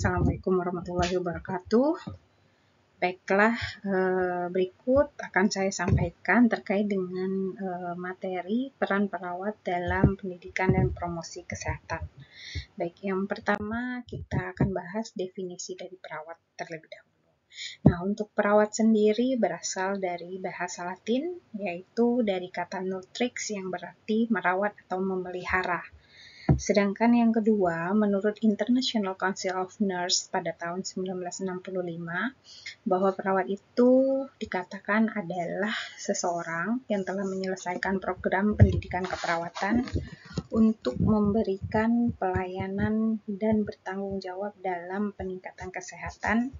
Assalamualaikum warahmatullahi wabarakatuh. Baiklah, berikut akan saya sampaikan terkait dengan materi peran perawat dalam pendidikan dan promosi kesehatan. Baik, yang pertama kita akan bahas definisi dari perawat terlebih dahulu. Nah, untuk perawat sendiri berasal dari bahasa Latin, yaitu dari kata nutrix yang berarti merawat atau memelihara. Sedangkan yang kedua, menurut International Council of Nurse pada tahun 1965, bahwa perawat itu dikatakan adalah seseorang yang telah menyelesaikan program pendidikan keperawatan untuk memberikan pelayanan dan bertanggung jawab dalam peningkatan kesehatan,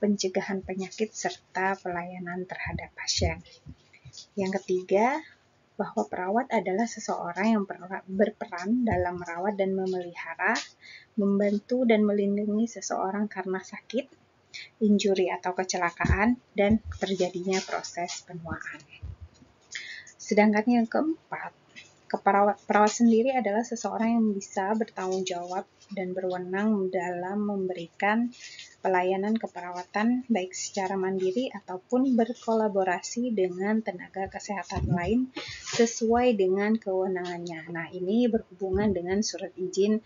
pencegahan penyakit, serta pelayanan terhadap pasien. Yang ketiga, bahwa perawat adalah seseorang yang berperan dalam merawat dan memelihara, membantu dan melindungi seseorang karena sakit, injuri atau kecelakaan, dan terjadinya proses penuaan. Sedangkan yang keempat, perawat sendiri adalah seseorang yang bisa bertanggung jawab dan berwenang dalam memberikan pelayanan keperawatan baik secara mandiri ataupun berkolaborasi dengan tenaga kesehatan lain sesuai dengan kewenangannya. Nah, ini berhubungan dengan surat izin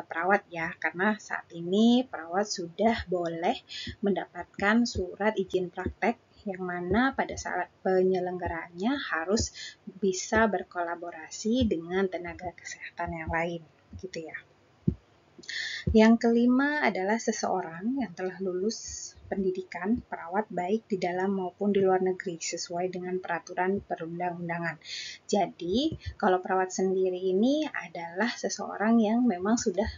perawat ya, karena saat ini perawat sudah boleh mendapatkan surat izin praktek yang mana pada saat penyelenggaraannya harus bisa berkolaborasi dengan tenaga kesehatan yang lain, gitu ya. Yang kelima adalah seseorang yang telah lulus pendidikan perawat baik di dalam maupun di luar negeri sesuai dengan peraturan perundang-undangan. Jadi, kalau perawat sendiri ini adalah seseorang yang memang sudah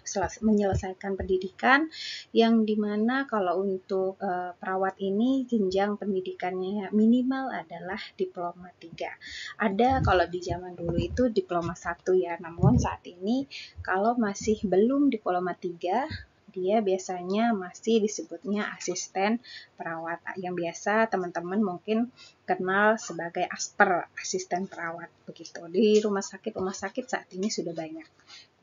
menyelesaikan pendidikan, yang dimana kalau untuk perawat ini jenjang pendidikannya minimal adalah diploma 3. Ada kalau di zaman dulu itu diploma 1 ya, namun saat ini kalau masih belum diploma 3, dia biasanya masih disebutnya asisten perawat, yang biasa teman-teman mungkin kenal sebagai asper, asisten perawat begitu. Di rumah sakit saat ini sudah banyak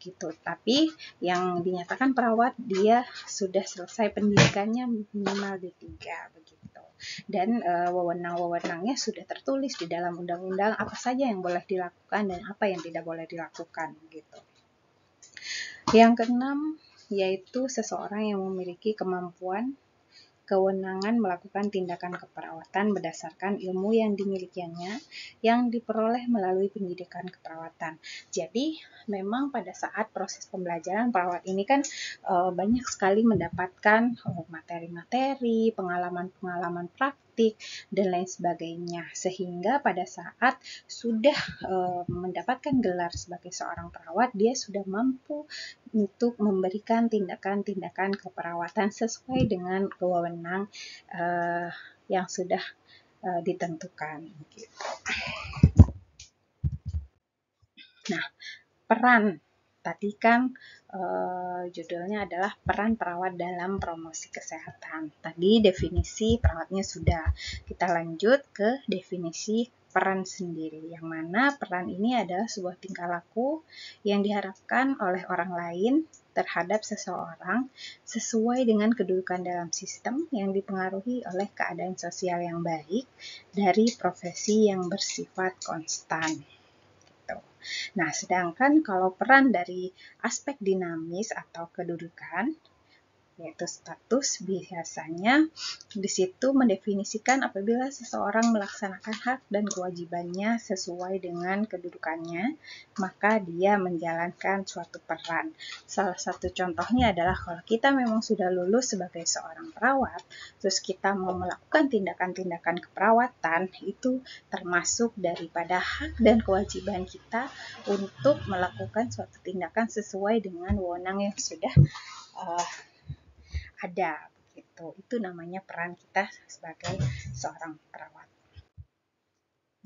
gitu. Tapi yang dinyatakan perawat dia sudah selesai pendidikannya minimal D3 begitu. Dan wewenang-wewenangnya sudah tertulis di dalam undang-undang apa saja yang boleh dilakukan dan apa yang tidak boleh dilakukan gitu. Yang keenam, yaitu seseorang yang memiliki kemampuan, kewenangan melakukan tindakan keperawatan berdasarkan ilmu yang dimilikinya yang diperoleh melalui pendidikan keperawatan. Jadi, memang pada saat proses pembelajaran perawat ini kan banyak sekali mendapatkan materi-materi, pengalaman-pengalaman praktik, dan lain sebagainya. Sehingga pada saat sudah mendapatkan gelar sebagai seorang perawat, dia sudah mampu untuk memberikan tindakan-tindakan keperawatan sesuai dengan kewenangan yang sudah ditentukan. Gitu. Nah, peran tadi kan judulnya adalah peran perawat dalam promosi kesehatan. Tadi definisi perawatnya sudah. Kita lanjut ke definisi peran sendiri, yang mana peran ini adalah sebuah tingkah laku yang diharapkan oleh orang lain terhadap seseorang sesuai dengan kedudukan dalam sistem yang dipengaruhi oleh keadaan sosial yang baik dari profesi yang bersifat konstan. Nah, sedangkan kalau peran dari aspek dinamis atau kedudukan, yaitu status, biasanya di situ mendefinisikan apabila seseorang melaksanakan hak dan kewajibannya sesuai dengan kedudukannya, maka dia menjalankan suatu peran. Salah satu contohnya adalah kalau kita memang sudah lulus sebagai seorang perawat, terus kita mau melakukan tindakan-tindakan keperawatan, itu termasuk daripada hak dan kewajiban kita untuk melakukan suatu tindakan sesuai dengan wewenang yang sudah ada gitu. Itu namanya peran kita sebagai seorang perawat.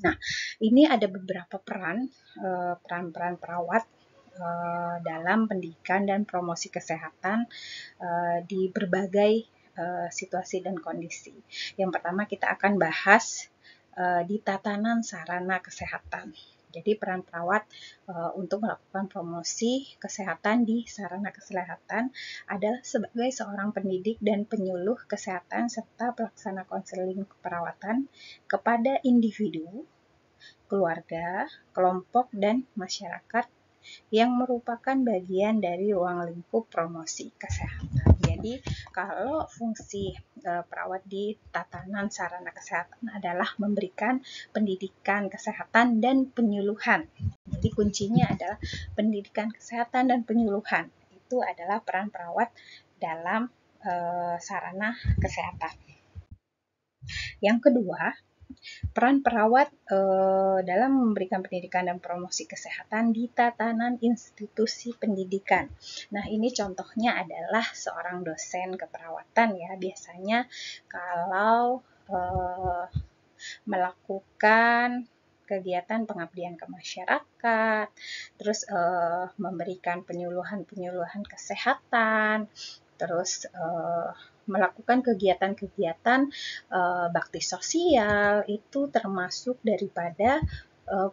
Nah, ini ada beberapa peran-peran perawat dalam pendidikan dan promosi kesehatan di berbagai situasi dan kondisi. Yang pertama kita akan bahas di tatanan sarana kesehatan. Jadi peran perawat untuk melakukan promosi kesehatan di sarana kesehatan adalah sebagai seorang pendidik dan penyuluh kesehatan serta pelaksana konseling keperawatan kepada individu, keluarga, kelompok, dan masyarakat yang merupakan bagian dari ruang lingkup promosi kesehatan. Jadi, kalau fungsi perawat di tatanan sarana kesehatan adalah memberikan pendidikan kesehatan dan penyuluhan. Jadi, kuncinya adalah pendidikan kesehatan dan penyuluhan. Itu adalah peran perawat dalam sarana kesehatan. Yang kedua, peran perawat dalam memberikan pendidikan dan promosi kesehatan di tatanan institusi pendidikan. Nah, ini contohnya adalah seorang dosen keperawatan ya. Biasanya kalau melakukan kegiatan pengabdian ke masyarakat, terus memberikan penyuluhan-penyuluhan kesehatan, terus melakukan kegiatan-kegiatan bakti sosial, itu termasuk daripada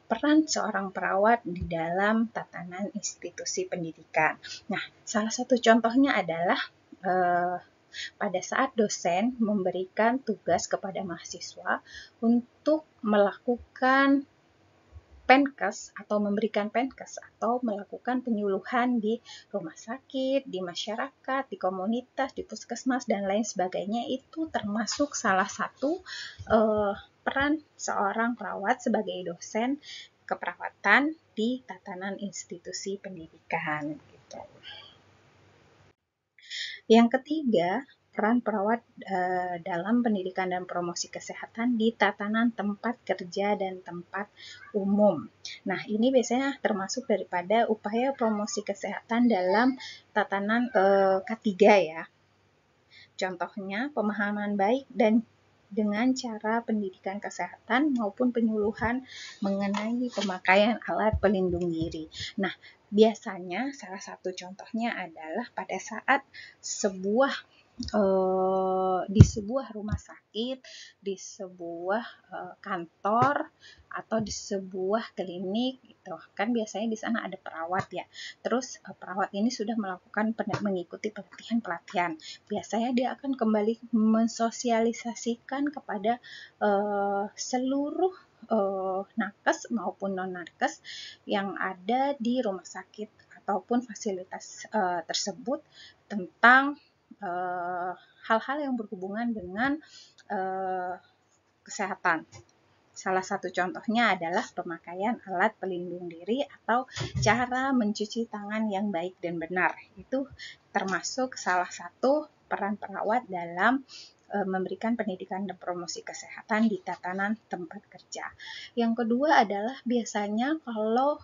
peran seorang perawat di dalam tatanan institusi pendidikan. Nah, salah satu contohnya adalah pada saat dosen memberikan tugas kepada mahasiswa untuk melakukan Penkes atau memberikan Penkes atau melakukan penyuluhan di rumah sakit, di masyarakat, di komunitas, di puskesmas, dan lain sebagainya, itu termasuk salah satu peran seorang perawat sebagai dosen keperawatan di tatanan institusi pendidikan. Gitu. Yang ketiga, peran perawat dalam pendidikan dan promosi kesehatan di tatanan tempat kerja dan tempat umum. Nah, ini biasanya termasuk daripada upaya promosi kesehatan dalam tatanan K3 ya. Contohnya, pemahaman baik dan dengan cara pendidikan kesehatan maupun penyuluhan mengenai pemakaian alat pelindung diri. Nah, biasanya salah satu contohnya adalah pada saat di sebuah rumah sakit, di sebuah kantor, atau di sebuah klinik gitu. Kan biasanya di sana ada perawat ya. Terus perawat ini sudah mengikuti pelatihan-pelatihan. Biasanya dia akan kembali mensosialisasikan kepada seluruh nakes maupun non-nakes yang ada di rumah sakit ataupun fasilitas tersebut tentang hal-hal yang berhubungan dengan kesehatan. Salah satu contohnya adalah pemakaian alat pelindung diri atau cara mencuci tangan yang baik dan benar. Itu termasuk salah satu peran perawat dalam memberikan pendidikan dan promosi kesehatan di tatanan tempat kerja. Yang kedua adalah biasanya kalau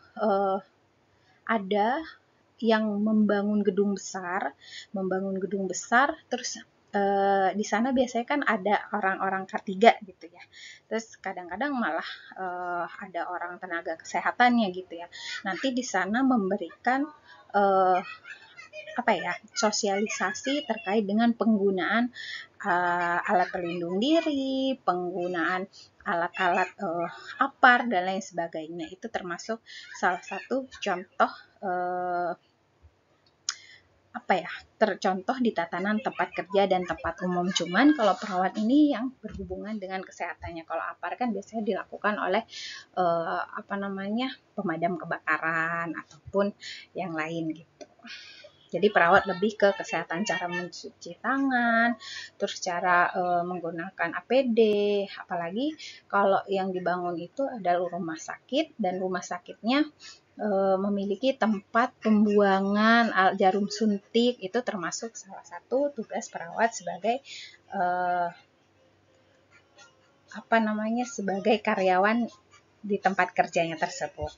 ada yang membangun gedung besar, terus di sana biasanya kan ada orang-orang K3 gitu ya. Terus kadang-kadang malah ada orang tenaga kesehatannya gitu ya. Nanti di sana memberikan sosialisasi terkait dengan penggunaan alat pelindung diri, penggunaan alat-alat APAR dan lain sebagainya. Itu termasuk salah satu contoh tercontoh di tatanan tempat kerja dan tempat umum. Cuman kalau perawat ini yang berhubungan dengan kesehatannya. Kalau APAR kan biasanya dilakukan oleh pemadam kebakaran ataupun yang lain gitu. Jadi perawat lebih ke kesehatan, cara mencuci tangan, terus cara menggunakan APD, apalagi kalau yang dibangun itu adalah rumah sakit dan rumah sakitnya memiliki tempat pembuangan jarum suntik, itu termasuk salah satu tugas perawat sebagai sebagai karyawan di tempat kerjanya tersebut.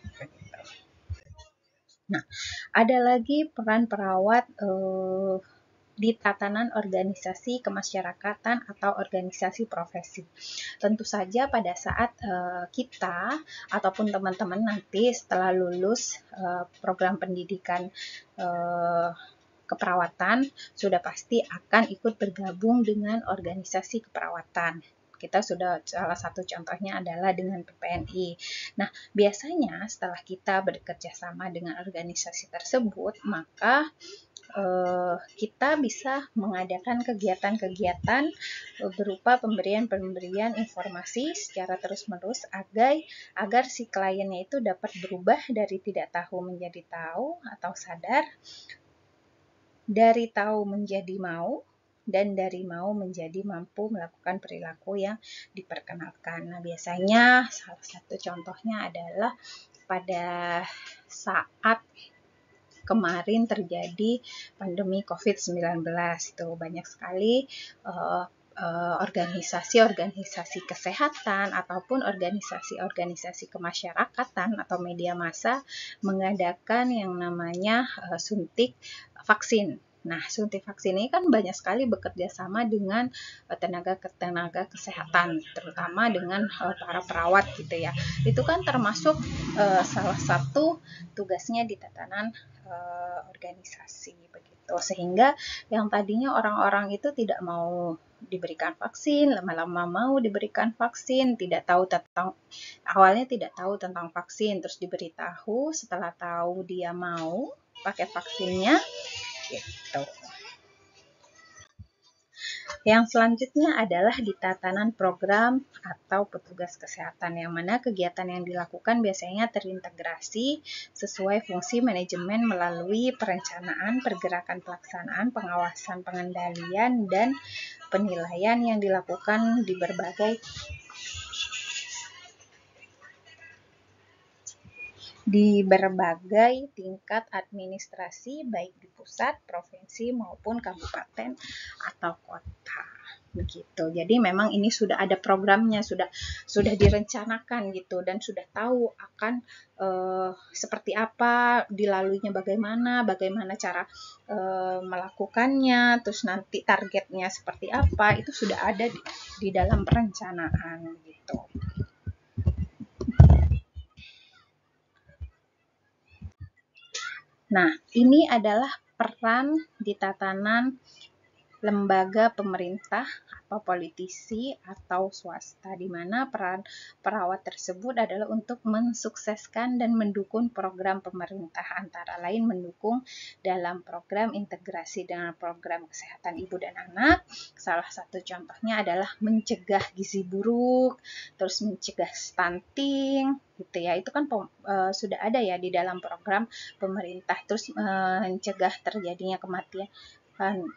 Nah, ada lagi peran perawat di tatanan organisasi kemasyarakatan atau organisasi profesi. Tentu saja pada saat kita ataupun teman-teman nanti setelah lulus program pendidikan keperawatan sudah pasti akan ikut bergabung dengan organisasi keperawatan. kita sudah salah satu contohnya adalah dengan PPNI. Nah, biasanya setelah kita bekerja sama dengan organisasi tersebut, maka kita bisa mengadakan kegiatan-kegiatan berupa pemberian informasi secara terus-menerus agar si kliennya itu dapat berubah dari tidak tahu menjadi tahu atau sadar, dari tahu menjadi mau, dan dari mau menjadi mampu melakukan perilaku yang diperkenalkan. Nah, biasanya salah satu contohnya adalah pada saat kemarin terjadi pandemi COVID-19, itu banyak sekali organisasi-organisasi kesehatan ataupun organisasi-organisasi kemasyarakatan atau media massa mengadakan yang namanya suntik vaksin. Nah, suntik vaksin ini kan banyak sekali bekerja sama dengan tenaga kesehatan, terutama dengan para perawat gitu ya. Itu kan termasuk salah satu tugasnya di tatanan organisasi begitu, sehingga yang tadinya orang-orang itu tidak mau diberikan vaksin, lama-lama mau diberikan vaksin, awalnya tidak tahu tentang vaksin, terus diberitahu, setelah tahu dia mau pakai vaksinnya gitu. Yang selanjutnya adalah di tatanan program atau petugas kesehatan, yang mana kegiatan yang dilakukan biasanya terintegrasi sesuai fungsi manajemen melalui perencanaan, pergerakan pelaksanaan, pengawasan, pengendalian, dan penilaian yang dilakukan di berbagai tingkat administrasi, baik di pusat, provinsi, maupun kabupaten atau kota. Begitu. Jadi memang ini sudah ada programnya, sudah direncanakan gitu, dan sudah tahu akan seperti apa, dilaluinya bagaimana cara melakukannya, terus nanti targetnya seperti apa, itu sudah ada di dalam perencanaan gitu. Nah, ini adalah peran di tatanan lembaga pemerintah atau politisi atau swasta, di mana peran perawat tersebut adalah untuk mensukseskan dan mendukung program pemerintah, antara lain mendukung dalam program integrasi dengan program kesehatan ibu dan anak. Salah satu contohnya adalah mencegah gizi buruk, terus mencegah stunting gitu ya. Itu kan sudah ada ya di dalam program pemerintah. Terus mencegah terjadinya kematian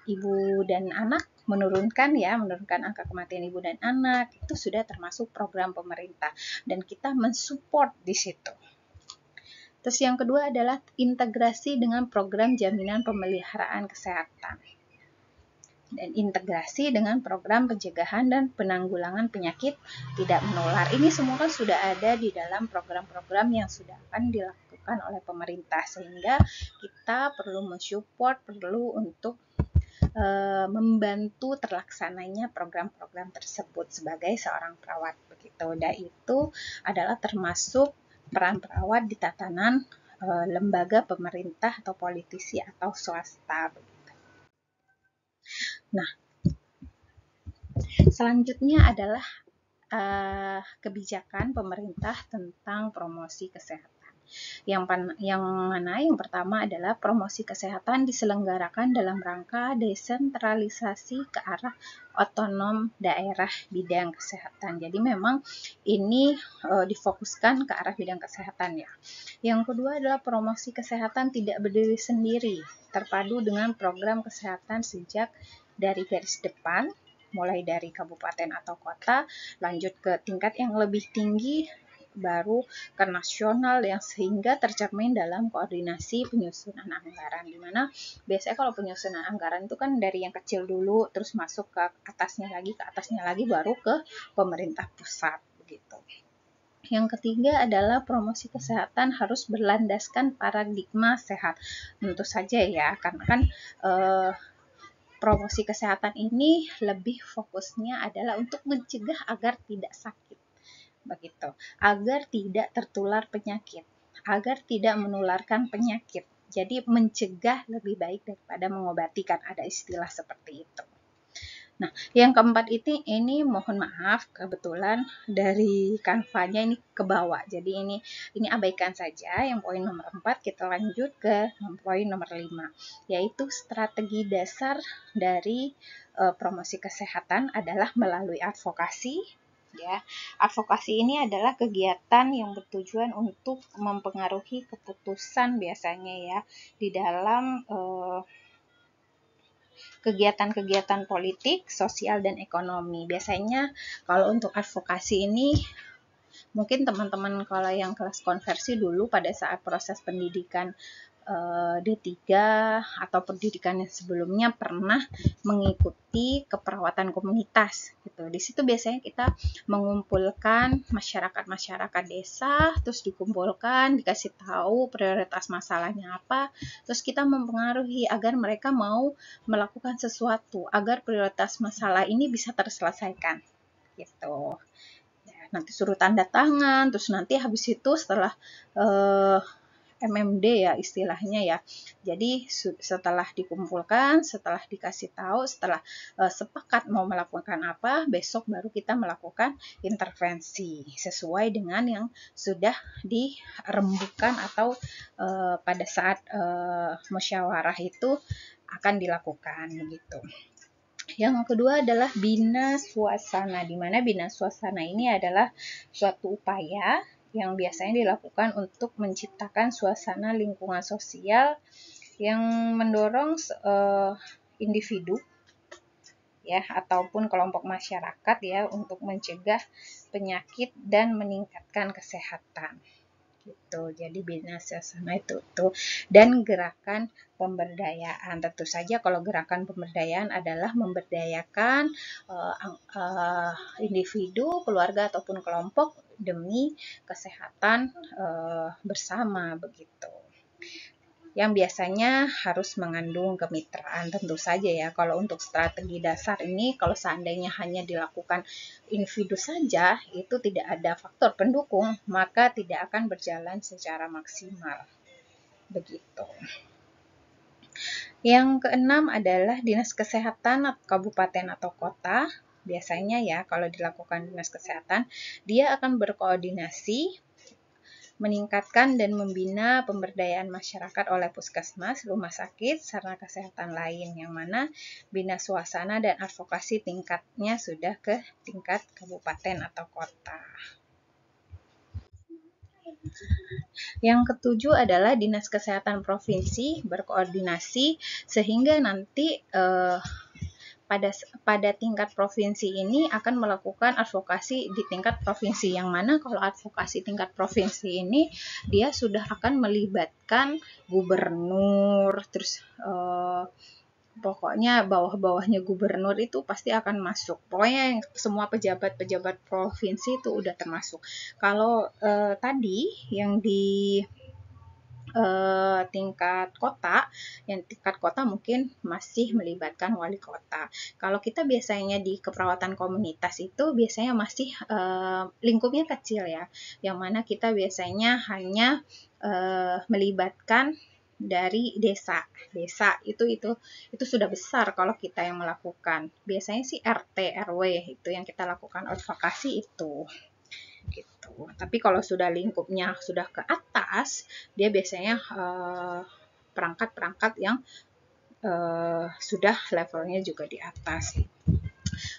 ibu dan anak, menurunkan angka kematian ibu dan anak, itu sudah termasuk program pemerintah dan kita mensupport di situ. Terus yang kedua adalah integrasi dengan program jaminan pemeliharaan kesehatan dan integrasi dengan program pencegahan dan penanggulangan penyakit tidak menular. Ini semua kan sudah ada di dalam program-program yang sudah akan dilakukan oleh pemerintah, sehingga kita perlu mensupport, perlu untuk membantu terlaksananya program-program tersebut sebagai seorang perawat begitu. Dan itu adalah termasuk peran perawat di tatanan lembaga pemerintah atau politisi atau swasta begitu. Nah, selanjutnya adalah kebijakan pemerintah tentang promosi kesehatan. Yang pertama adalah promosi kesehatan diselenggarakan dalam rangka desentralisasi ke arah otonom daerah bidang kesehatan. Jadi memang ini difokuskan ke arah bidang kesehatan ya. Yang kedua adalah promosi kesehatan tidak berdiri sendiri, terpadu dengan program kesehatan sejak dari garis depan, mulai dari kabupaten atau kota, lanjut ke tingkat yang lebih tinggi, baru ke nasional, yang sehingga tercermin dalam koordinasi penyusunan anggaran, di mana biasanya kalau penyusunan anggaran itu kan dari yang kecil dulu, terus masuk ke atasnya lagi, baru ke pemerintah pusat begitu. Yang ketiga adalah promosi kesehatan harus berlandaskan paradigma sehat. Tentu saja ya, karena kan promosi kesehatan ini lebih fokusnya adalah untuk mencegah agar tidak sakit begitu, agar tidak tertular penyakit, agar tidak menularkan penyakit. Jadi mencegah lebih baik daripada mengobati, kan ada istilah seperti itu. Nah, yang keempat ini mohon maaf, kebetulan dari kanvanya ini ke bawah. Jadi ini abaikan saja yang poin nomor 4, kita lanjut ke poin nomor 5, yaitu strategi dasar dari promosi kesehatan adalah melalui advokasi. Ya, advokasi ini adalah kegiatan yang bertujuan untuk mempengaruhi keputusan biasanya ya di dalam kegiatan-kegiatan politik, sosial, dan ekonomi. Biasanya kalau untuk advokasi ini, mungkin teman-teman kalau yang kelas konversi dulu pada saat proses pendidikan D3 atau pendidikan yang sebelumnya pernah mengikuti keperawatan komunitas gitu. Di situ biasanya kita mengumpulkan masyarakat desa, terus dikumpulkan, dikasih tahu prioritas masalahnya apa, terus kita mempengaruhi agar mereka mau melakukan sesuatu agar prioritas masalah ini bisa terselesaikan gitu. Nanti suruh tanda tangan, terus nanti habis itu setelah MMD ya istilahnya ya. Jadi setelah dikumpulkan, setelah dikasih tahu, setelah sepakat mau melakukan apa, besok baru kita melakukan intervensi sesuai dengan yang sudah dirembukan atau pada saat musyawarah itu akan dilakukan begitu. Yang kedua adalah bina suasana, di mana bina suasana ini adalah suatu upaya yang biasanya dilakukan untuk menciptakan suasana lingkungan sosial yang mendorong individu ya ataupun kelompok masyarakat ya untuk mencegah penyakit dan meningkatkan kesehatan. Gitu. Jadi bina suasana itu tuh dan gerakan pemberdayaan. Tentu saja kalau gerakan pemberdayaan adalah memberdayakan individu, keluarga ataupun kelompok demi kesehatan bersama begitu. Yang biasanya harus mengandung kemitraan tentu saja ya. Kalau untuk strategi dasar ini kalau seandainya hanya dilakukan individu saja itu tidak ada faktor pendukung maka tidak akan berjalan secara maksimal begitu. Yang keenam adalah dinas kesehatan kabupaten atau kota. Biasanya ya kalau dilakukan dinas kesehatan dia akan berkoordinasi meningkatkan dan membina pemberdayaan masyarakat oleh puskesmas, rumah sakit, sarana kesehatan lain, yang mana bina suasana dan advokasi tingkatnya sudah ke tingkat kabupaten atau kota. Yang ketujuh adalah dinas kesehatan provinsi berkoordinasi sehingga nanti pada tingkat provinsi ini akan melakukan advokasi di tingkat provinsi, yang mana kalau advokasi tingkat provinsi ini dia sudah akan melibatkan gubernur, terus pokoknya bawah-bawahnya gubernur itu pasti akan masuk. Pokoknya semua pejabat-pejabat provinsi itu udah termasuk. Kalau tadi yang di tingkat kota, yang tingkat kota mungkin masih melibatkan wali kota. Kalau kita biasanya di keperawatan komunitas itu biasanya masih lingkupnya kecil ya, yang mana kita biasanya hanya melibatkan dari desa itu sudah besar kalau kita yang melakukan. Biasanya sih RT RW itu yang kita lakukan advokasi itu. Gitu. Tapi kalau sudah lingkupnya sudah ke atas, dia biasanya perangkat-perangkat yang sudah levelnya juga di atas.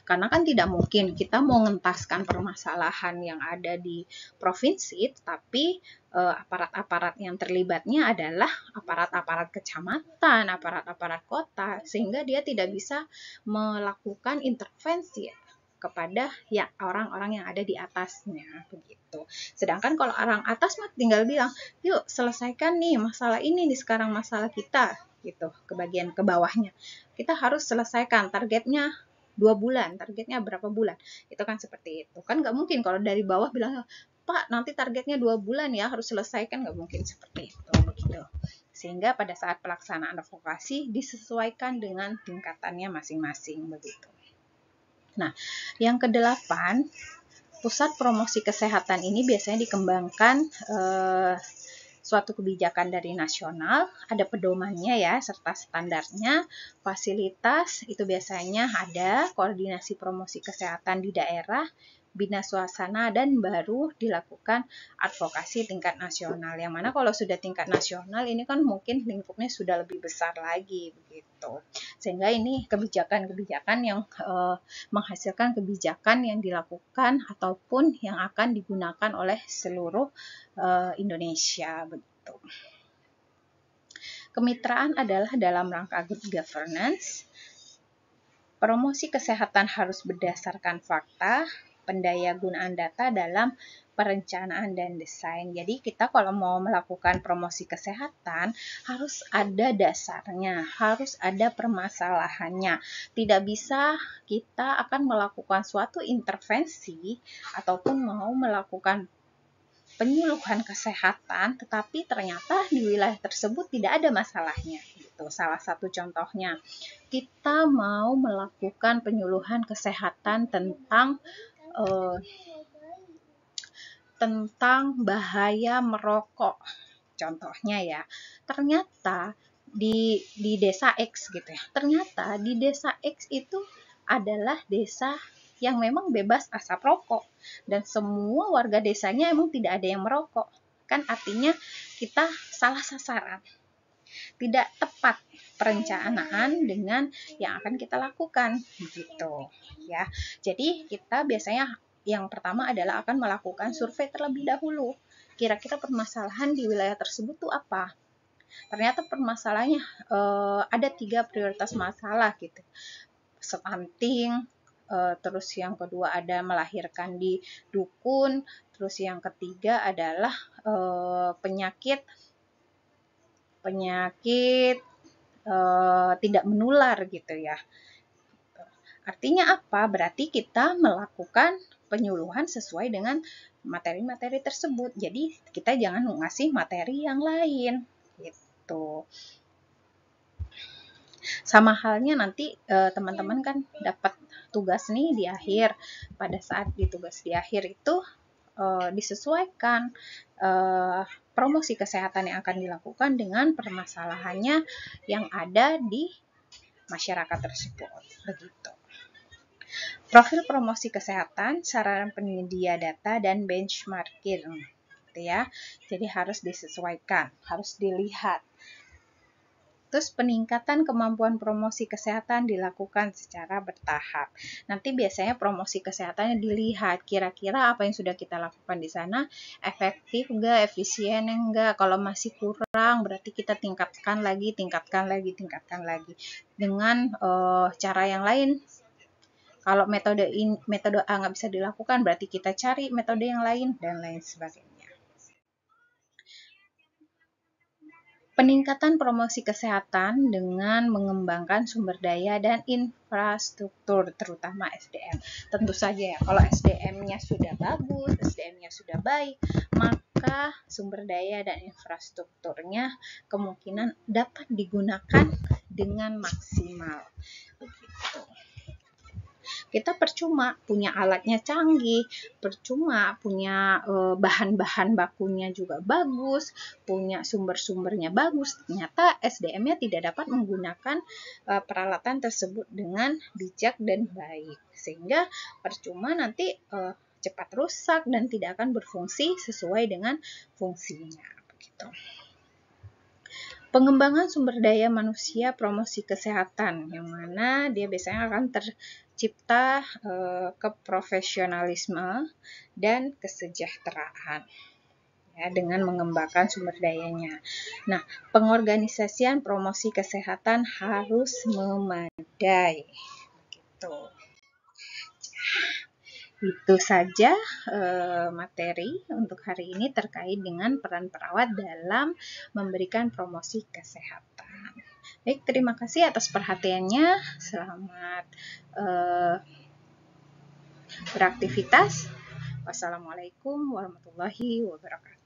Karena kan tidak mungkin kita mau mengentaskan permasalahan yang ada di provinsi, tapi aparat-aparat yang terlibatnya adalah aparat-aparat kecamatan, aparat-aparat kota, sehingga dia tidak bisa melakukan intervensi kepada ya orang-orang yang ada di atasnya begitu. Sedangkan kalau orang atas mah tinggal bilang, "Yuk, selesaikan nih masalah ini nih sekarang masalah kita." gitu, ke bagian ke bawahnya. Kita harus selesaikan targetnya 2 bulan, targetnya berapa bulan. Itu kan seperti itu. Kan nggak mungkin kalau dari bawah bilang, "Pak, nanti targetnya 2 bulan ya, harus selesaikan." Nggak mungkin seperti itu begitu. Sehingga pada saat pelaksanaan advokasi disesuaikan dengan tingkatannya masing-masing begitu. Nah, yang kedelapan, pusat promosi kesehatan ini biasanya dikembangkan suatu kebijakan dari nasional, ada pedomannya ya, serta standarnya. Fasilitas itu biasanya ada koordinasi promosi kesehatan di daerah, bina suasana, dan baru dilakukan advokasi tingkat nasional. Yang mana kalau sudah tingkat nasional ini kan mungkin lingkupnya sudah lebih besar lagi begitu. Sehingga ini kebijakan-kebijakan yang menghasilkan kebijakan yang dilakukan ataupun yang akan digunakan oleh seluruh Indonesia begitu. Kemitraan adalah dalam rangka good governance. Promosi kesehatan harus berdasarkan fakta, pendayagunaan data dalam perencanaan dan desain. Jadi kita kalau mau melakukan promosi kesehatan harus ada dasarnya, harus ada permasalahannya. Tidak bisa kita akan melakukan suatu intervensi ataupun mau melakukan penyuluhan kesehatan, tetapi ternyata di wilayah tersebut tidak ada masalahnya. Gitu. Salah satu contohnya, kita mau melakukan penyuluhan kesehatan tentang bahaya merokok, contohnya ya. Ternyata di desa X gitu ya. Ternyata di desa X itu adalah desa yang memang bebas asap rokok dan semua warga desanya emang tidak ada yang merokok. Kan artinya kita salah sasaran. Tidak tepat perencanaan dengan yang akan kita lakukan gitu ya. Jadi kita biasanya yang pertama adalah akan melakukan survei terlebih dahulu. Kira-kira permasalahan di wilayah tersebut tuh apa? Ternyata permasalahannya ada 3 prioritas masalah gitu. Stunting, terus yang kedua ada melahirkan di dukun, terus yang ketiga adalah penyakit tidak menular gitu ya. Artinya apa? Berarti kita melakukan penyuluhan sesuai dengan materi-materi tersebut. Jadi kita jangan ngasih materi yang lain gitu. Sama halnya nanti teman-teman kan dapat tugas nih di akhir. Pada saat di tugas di akhir itu disesuaikan promosi kesehatan yang akan dilakukan dengan permasalahannya yang ada di masyarakat tersebut. Begitu. Profil promosi kesehatan, sarana penyedia data, dan benchmarking. Gitu ya. Jadi harus disesuaikan, harus dilihat. Terus peningkatan kemampuan promosi kesehatan dilakukan secara bertahap. Nanti biasanya promosi kesehatannya dilihat kira-kira apa yang sudah kita lakukan di sana efektif enggak, efisien enggak. Kalau masih kurang berarti kita tingkatkan lagi dengan cara yang lain. Kalau metode A nggak bisa dilakukan berarti kita cari metode yang lain dan lain sebagainya. Peningkatan promosi kesehatan dengan mengembangkan sumber daya dan infrastruktur, terutama SDM. Tentu saja ya, kalau SDM-nya sudah bagus, SDM-nya sudah baik, maka sumber daya dan infrastrukturnya kemungkinan dapat digunakan dengan maksimal. Begitu. Kita percuma punya alatnya canggih, percuma punya bahan-bahan bakunya juga bagus, punya sumber-sumbernya bagus, ternyata SDM-nya tidak dapat menggunakan peralatan tersebut dengan bijak dan baik, sehingga percuma nanti cepat rusak dan tidak akan berfungsi sesuai dengan fungsinya. Begitu. Pengembangan sumber daya manusia promosi kesehatan, yang mana dia biasanya akan tercipta keprofesionalisme dan kesejahteraan ya, dengan mengembangkan sumber dayanya. Nah, pengorganisasian promosi kesehatan harus memadai. Begitu. Itu saja materi untuk hari ini terkait dengan peran perawat dalam memberikan promosi kesehatan. Baik, terima kasih atas perhatiannya. Selamat beraktivitas. Wassalamualaikum warahmatullahi wabarakatuh.